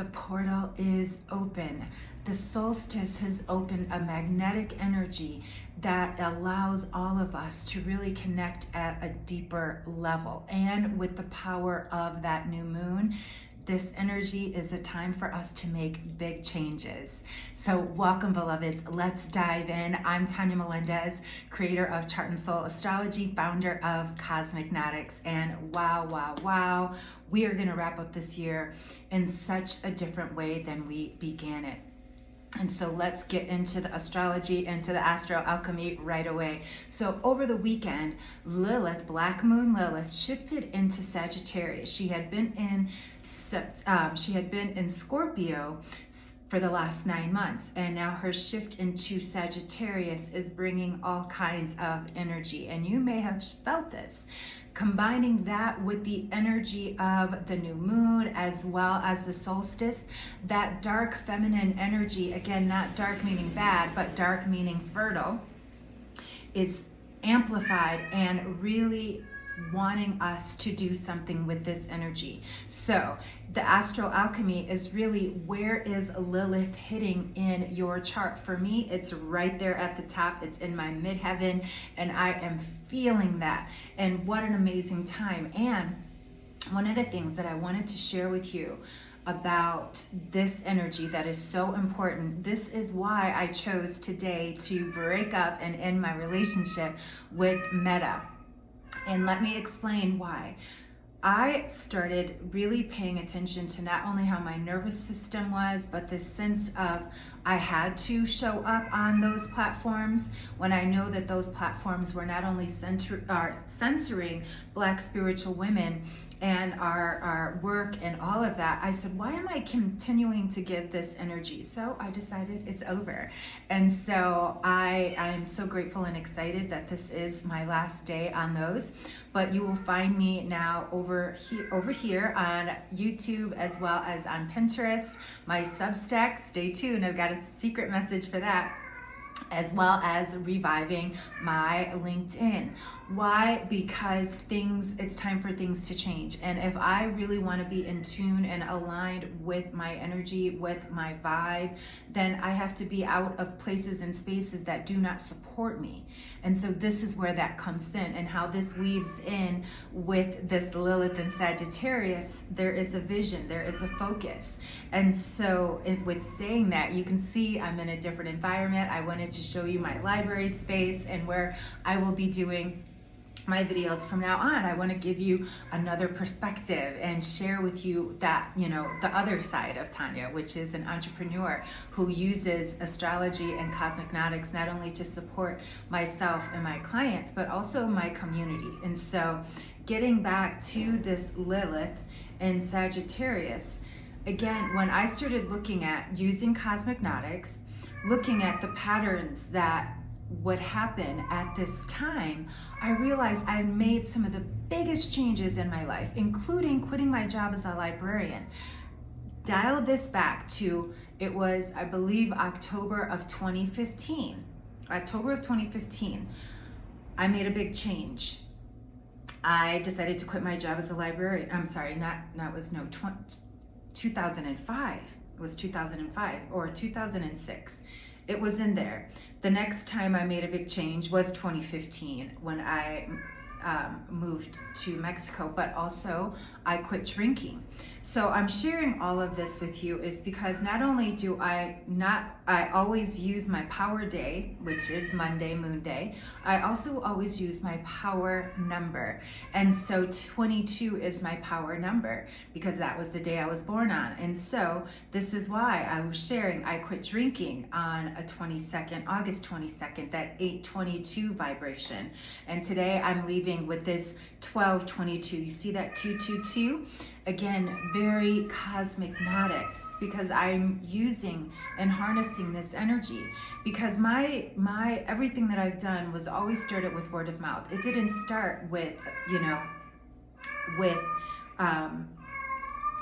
The portal is open. The solstice has opened a magnetic energy that allows all of us to really connect at a deeper level. And with the power of that new moon, this energy is a time for us to make big changes. So welcome, beloveds. Let's dive in. I'm Tonya Melendez, creator of Chart and Soul Astrology, founder of Cosmic Nautics. And wow, we are going to wrap up this year in such a different way than we began it. And so let's get into the astrology, into the astro alchemy right away. So over the weekend, Lilith, Black Moon Lilith, shifted into Sagittarius. She had been in Scorpio for the last 9 months, and now her shift into Sagittarius is bringing all kinds of energy. And you may have felt this. Combining that with the energy of the new moon as well as the solstice, that dark feminine energy, again, not dark meaning bad, but dark meaning fertile, is amplified and really wanting us to do something with this energy. So the astro alchemy is really, where is Lilith hitting in your chart? For me, it's right there at the top. It's in my midheaven, and I am feeling that. And what an amazing time. And one of the things that I wanted to share with you about this energy that is so important, this is why I chose today to break up and end my relationship with Meta. And let me explain why. I started really paying attention to not only how my nervous system was, but the sense of I had to show up on those platforms when I know that those platforms were not only censoring Black spiritual women and our work and all of that. I said, why am I continuing to give this energy? So I decided it's over. And so I am so grateful and excited that this is my last day on those. But you will find me now over here on YouTube as well as on Pinterest, my Substack. Stay tuned, I've got a secret message for that, as well as reviving my LinkedIn. Why? Because it's time for things to change. And if I really want to be in tune and aligned with my energy, with my vibe, then I have to be out of places and spaces that do not support me. And so this is where that comes in, and how this weaves in with this Lilith and Sagittarius. There is a vision, there is a focus. And so with saying that, you can see I'm in a different environment. I wanted to show you my library space and where I will be doing my videos from now on. I want to give you another perspective and share with you that, the other side of Tonya, which is an entrepreneur who uses astrology and cosmic nautics not only to support myself and my clients, but also my community. And so getting back to this Lilith and Sagittarius, again, when I started looking at using cosmic nautics, looking at the patterns that would happen at this time, I realized I had made some of the biggest changes in my life, including quitting my job as a librarian. Dial this back to, it was, I believe, October of 2015. October of 2015, I made a big change. I decided to quit my job as a librarian. I'm sorry, 2005. It was 2005 or 2006. It was in there. The next time I made a big change was 2015 when I moved to Mexico, but also I quit drinking. So I'm sharing all of this with you is because not only do I always use my power day, which is Monday, Moon Day, I also always use my power number. And so 22 is my power number because that was the day I was born on. And so this is why I was sharing, I quit drinking on August 22nd, that 822 vibration. And today I'm leaving with this 1222. You see that 222? Again, very cosmic nautic, because I'm using and harnessing this energy, because my everything that I've done was always started with word of mouth. It didn't start with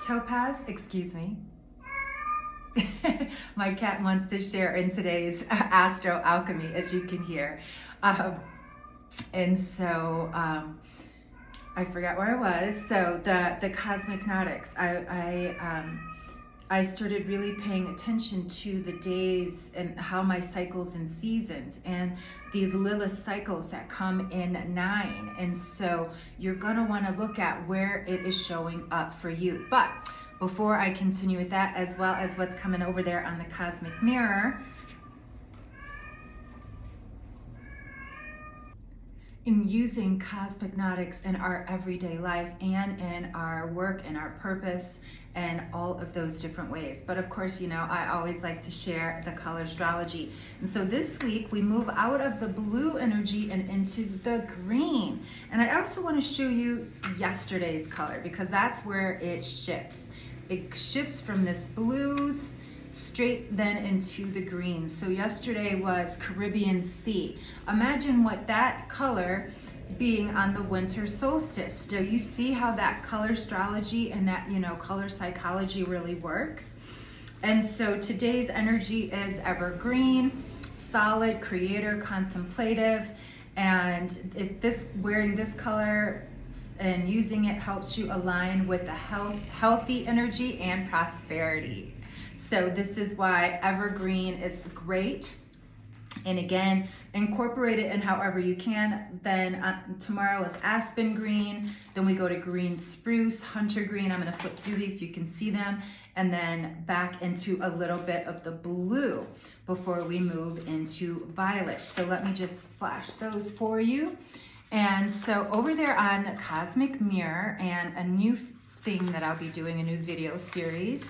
Topaz, excuse me. My cat wants to share in today's astro alchemy, as you can hear. And so I forgot where I was. So the cosmic nautics. I started really paying attention to the days and how my cycles and seasons and these Lilith cycles that come in 9. And so you're going to want to look at where it is showing up for you. But before I continue with that, as well as what's coming over there on the cosmic mirror, in using cosmognotics in our everyday life and in our work and our purpose and all of those different ways. But of course, you know, I always like to share the color astrology. And so this week we move out of the blue energy and into the green. And I also want to show you yesterday's color because that's where it shifts. It shifts from this blues straight then into the green. So yesterday was Caribbean Sea. Imagine what that color being on the winter solstice. Do you see how that color astrology and that, you know, color psychology really works? And so today's energy is evergreen, solid, creator, contemplative. And if this wearing this color and using it helps you align with the healthy energy and prosperity. So this is why evergreen is great. And again, incorporate it in however you can. Then tomorrow is aspen green. Then we go to green spruce, hunter green. I'm going to flip through these so you can see them. And then back into a little bit of the blue before we move into violet. So let me just flash those for you. And so over there on the cosmic mirror, and a new thing that I'll be doing, a new video series,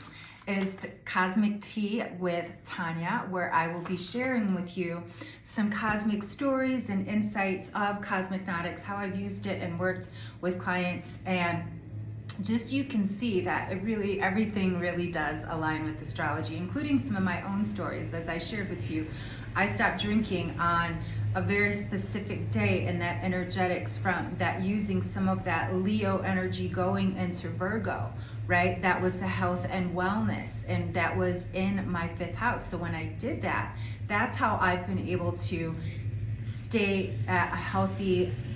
is the Cosmic Tea with Tonya, where I will be sharing with you some cosmic stories and insights of cosmognotics, how I've used it and worked with clients, and just you can see that it really, everything really does align with astrology, including some of my own stories. As I shared with you, I stopped drinking on a very specific day, and that energetics from that, using some of that Leo energy going into Virgo, right? That was the health and wellness, and that was in my 5th house. So when I did that, that's how I've been able to stay at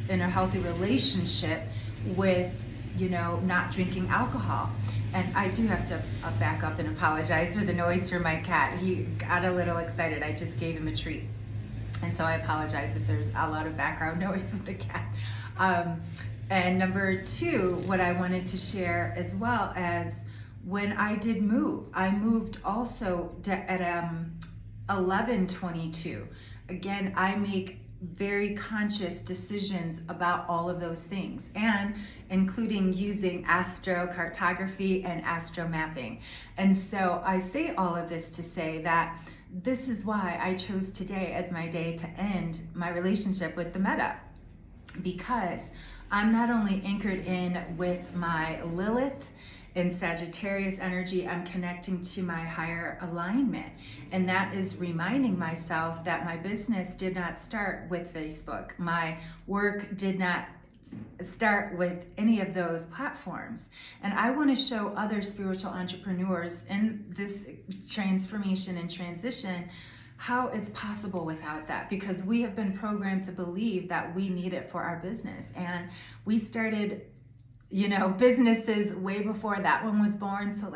in a healthy relationship with, you know, not drinking alcohol. And I do have to back up and apologize for the noise for my cat. He got a little excited. I just gave him a treat. And so I apologize if there's a lot of background noise with the cat. And number 2, what I wanted to share as well, as when I did move, I moved also at 11:22. Again, I make very conscious decisions about all of those things, and including using astrocartography and astro mapping. And so I say all of this to say that this is why I chose today as my day to end my relationship with the meta, because I'm not only anchored in with my Lilith in Sagittarius energy, I'm connecting to my higher alignment. And that is reminding myself that my business did not start with Facebook. My work did not start with any of those platforms. And I want to show other spiritual entrepreneurs in this transformation and transition how it's possible without that, because we have been programmed to believe that we need it for our business. And we started, you know, businesses way before that one was born. So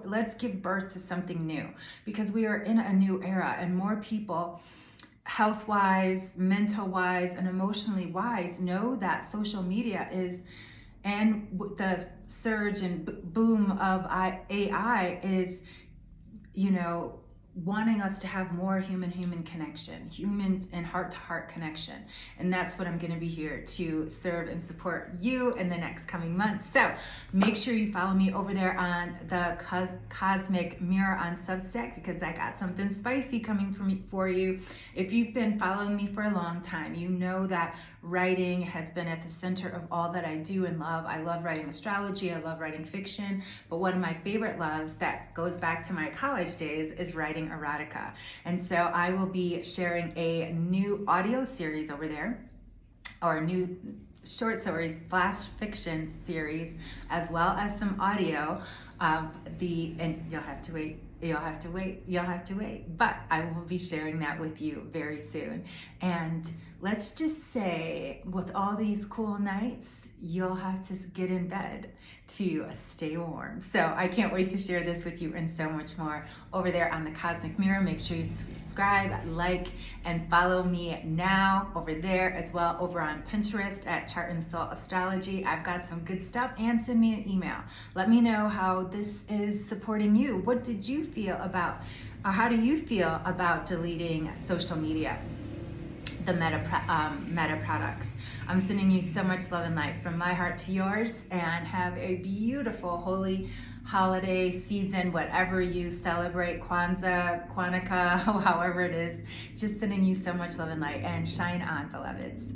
let's give birth to something new, because we are in a new era, and more people, health-wise, mental-wise, and emotionally wise, know that social media is, and the surge and boom of AI is, you know, wanting us to have more human connection, human and heart-to-heart connection. And that's what I'm going to be here to serve and support you in the next coming months. So make sure you follow me over there on the Cosmic Mirror on Substack, because I got something spicy coming for you. If you've been following me for a long time, you know that writing has been at the center of all that I do and love. I love writing astrology, I love writing fiction, but one of my favorite loves that goes back to my college days is writing erotica. And so I will be sharing a new audio series over there, or a new short stories flash fiction series, as well as some audio of and you'll have to wait You'll have to wait. You'll have to wait. But I will be sharing that with you very soon. And let's just say, with all these cool nights, you'll have to get in bed to stay warm. So I can't wait to share this with you and so much more over there on the Cosmic Mirror. Make sure you subscribe, like, and follow me now over there as well, over on Pinterest at Chart and Soul Astrology. I've got some good stuff, and send me an email. Let me know how this is supporting you. What did you feel about, or how do you feel about deleting social media? The Meta products. I'm sending you so much love and light from my heart to yours, and have a beautiful holy holiday season, whatever you celebrate, Kwanzaa, Kwanzaa, however it is. Just sending you so much love and light, and shine on, beloveds.